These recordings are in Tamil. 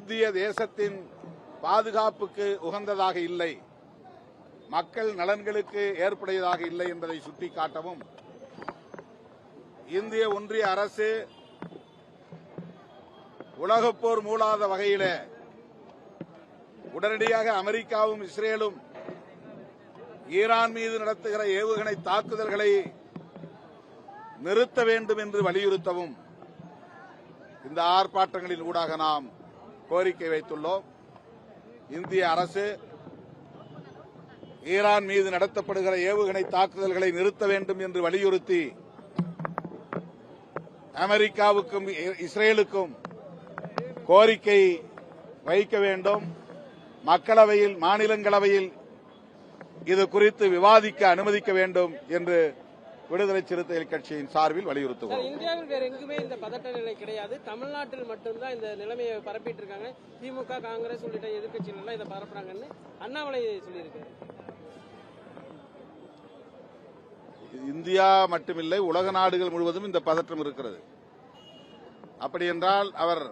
இந்திய தேசத்தின் பாதுகாப்புக்கு உகந்ததாக இல்லை, மக்கள் நலன்களுக்கு ஏற்புடையதாக இல்லை என்பதை சுட்டிக்காட்டவும் இந்திய ஒன்றிய அரசு உலகப்போர் மூளாத வகையில் உடனடியாக அமெரிக்காவும் இஸ்ரேலும் ஈரான் மீது நடத்துகிற ஏவுகணை தாக்குதல்களை நிறுத்த வேண்டும் என்று வலியுறுத்தவும் இந்த ஆர்ப்பாட்டங்களின் ஊடாக நாம் கோரிக்கை வைத்துள்ளோம். இந்திய அரசு ஈரான் மீது நடத்தப்படுகிற ஏவுகணை தாக்குதல்களை நிறுத்த வேண்டும் என்று வலியுறுத்தி அமெரிக்காவுக்கும் இஸ்ரேலுக்கும் கோரிக்கை வைக்க வேண்டும். மக்களவையில், மாநிலங்களவையில் இது குறித்து விவாதிக்க அனுமதிக்க வேண்டும் என்று விடுதலை சிறுத்தைகள் கட்சியின் சார்பில் வலியுறுத்துகிறோம். இந்தியாவில் வேற எங்குமே இந்த பதட்ட நிலை கிடையாது, தமிழ்நாட்டில் மட்டும்தான் இந்த நிலைமையை பரப்பிட்டு இருக்காங்க. திமுக, காங்கிரஸ் உள்ளிட்ட எதிர்கட்சிகள் எல்லாம் இதை பரப்புறாங்கன்னு அண்ணாமலை சொல்லியிருக்காரு. இந்தியா மட்டுமில்லை, உலக நாடுகள் முழுவதும் இந்த பதற்றம் இருக்கிறது. அப்படி என்றால் அவர்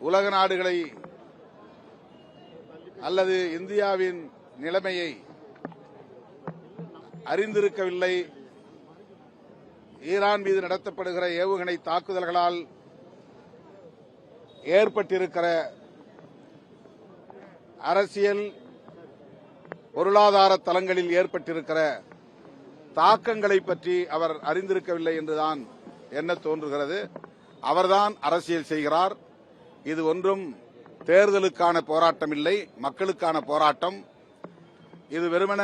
உலக நாடுகளை அல்லது இந்தியாவின் நிலைமையை அறிந்திருக்கவில்லை. ஈரான் மீது நடத்தப்படுகிற ஏவுகணை தாக்குதல்களால் ஏற்பட்டிருக்கிற அரசியல், பொருளாதார தளங்களில் ஏற்பட்டிருக்கிற தாக்கங்களை பற்றி அவர் அறிந்திருக்கவில்லை என்றுதான் எண்ண தோன்றுகிறது. அவர்தான் அரசியல் செய்கிறார். இது ஒன்றும் தேர்தலுக்கான போராட்டம் இல்லை, மக்களுக்கான போராட்டம். இது வெறுமன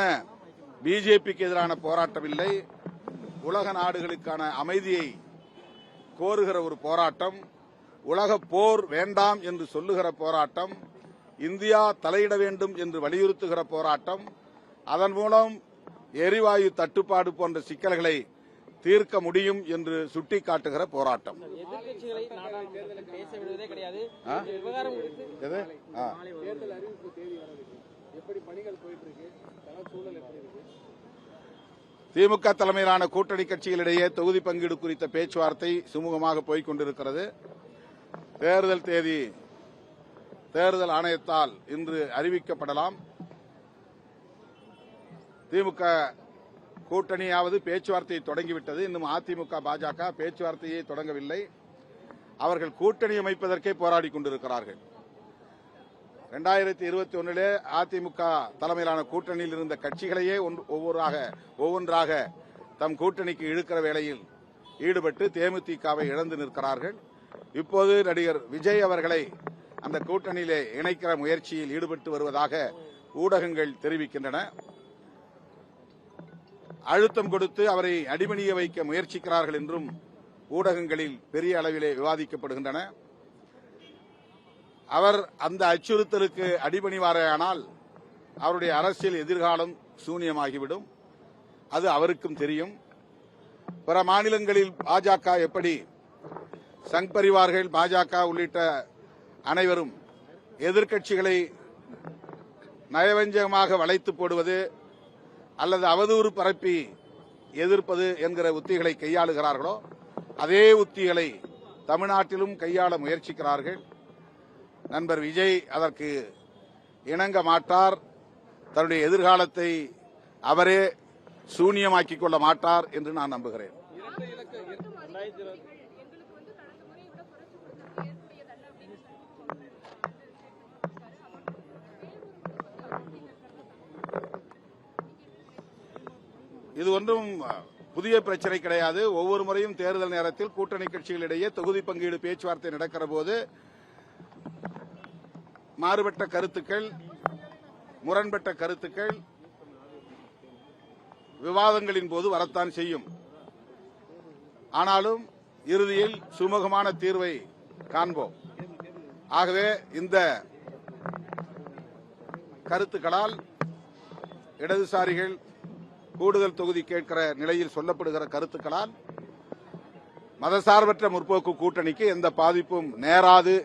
பிஜேபிக்கு எதிரான போராட்டம் இல்லை, உலக நாடுகளுக்கான அமைதியை கோருகிற ஒரு போராட்டம், உலக போர் வேண்டாம் என்று சொல்லுகிற போராட்டம், இந்தியா தலையிட வேண்டும் என்று வலியுறுத்துகிற போராட்டம், அதன் மூலம் எரிவாயு தட்டுப்பாடு போன்ற சிக்கல்களை தீர்க்க முடியும் என்று சுட்டிக்காட்டுகிற போராட்டம். திமுக தலைமையிலான கூட்டணி கட்சிகளிடையே தொகுதி பங்கீடு குறித்த பேச்சுவார்த்தை சுமூகமாக போய்க் கொண்டிருக்கிறது. தேர்தல் தேதி தேர்தல் ஆணையத்தால் இன்று அறிவிக்கப்படலாம். திமுக கூட்டணியாவது பேச்சுவார்த்தையை தொடங்கிவிட்டது. இன்னும் அதிமுக, பாஜக பேச்சுவார்த்தையை தொடங்கவில்லை. அவர்கள் கூட்டணி அமைப்பதற்கே போராடி கொண்டிருக்கிறார்கள். 2021 அதிமுக தலைமையிலான கூட்டணியில் இருந்த கட்சிகளையே ஒவ்வொன்றாக தம் கூட்டணிக்கு இழுக்கிற வேளையில் ஈடுபட்டு தேமுதிகவை இழந்து நிற்கிறார்கள். இப்போது நடிகர் விஜய் அவர்களை அந்த கூட்டணியிலே இணைக்கிற முயற்சியில் ஈடுபட்டு வருவதாக ஊடகங்கள் தெரிவிக்கின்றன. அழுத்தம் கொடுத்து அவரை அடிபணிய வைக்க முயற்சிக்கிறார்கள் என்றும் ஊடகங்களில் பெரிய அளவிலே விவாதிக்கப்படுகின்றன. அவர் அந்த அச்சுறுத்தலுக்கு அடிபணிவாரேயானால் அவருடைய அரசியல் எதிர்காலம் சூனியமாகிவிடும். அது அவருக்கும் தெரியும். பிற மாநிலங்களில் பாஜக எப்படி சங் பரிவார்கள், பாஜக உள்ளிட்ட அனைவரும் எதிர்க்கட்சிகளை நயவஞ்சகமாக வளைத்து போடுவது அல்லது அவதூறு பரப்பி எதிர்ப்பது என்கிற உத்திகளை கையாளுகிறார்களோ அதே உத்திகளை தமிழ்நாட்டிலும் கையாள முயற்சிக்கிறார்கள். நண்பர் விஜய் அதற்கு இணங்க மாட்டார். தன்னுடைய எதிர்காலத்தை அவரே சூனியமாக்கிக் கொள்ள மாட்டார் என்று நான் நம்புகிறேன். இது ஒன்றும் புதிய பிரச்சனை கிடையாது. ஒவ்வொரு முறையும் தேர்தல் நேரத்தில் கூட்டணி கட்சிகளிடையே தொகுதி பங்கீடு பேச்சுவார்த்தை நடக்கிற போது மாறுபட்ட கருத்துக்கள், முரண்பட்ட கருத்துக்கள் விவாதங்களின் போது வரத்தான் செய்யும். ஆனாலும் இறுதியில் சுமூகமான தீர்வை காண்போம். ஆகவே இந்த கருத்துக்களால் இடதுசாரிகள் கூடுதல் தொகுதி கேட்கிற நிலையில் சொல்லப்படுகிற கருத்துக்களால் மதசார்பற்ற முற்போக்கு கூட்டணிக்கு எந்த பாதிப்பும் நேராது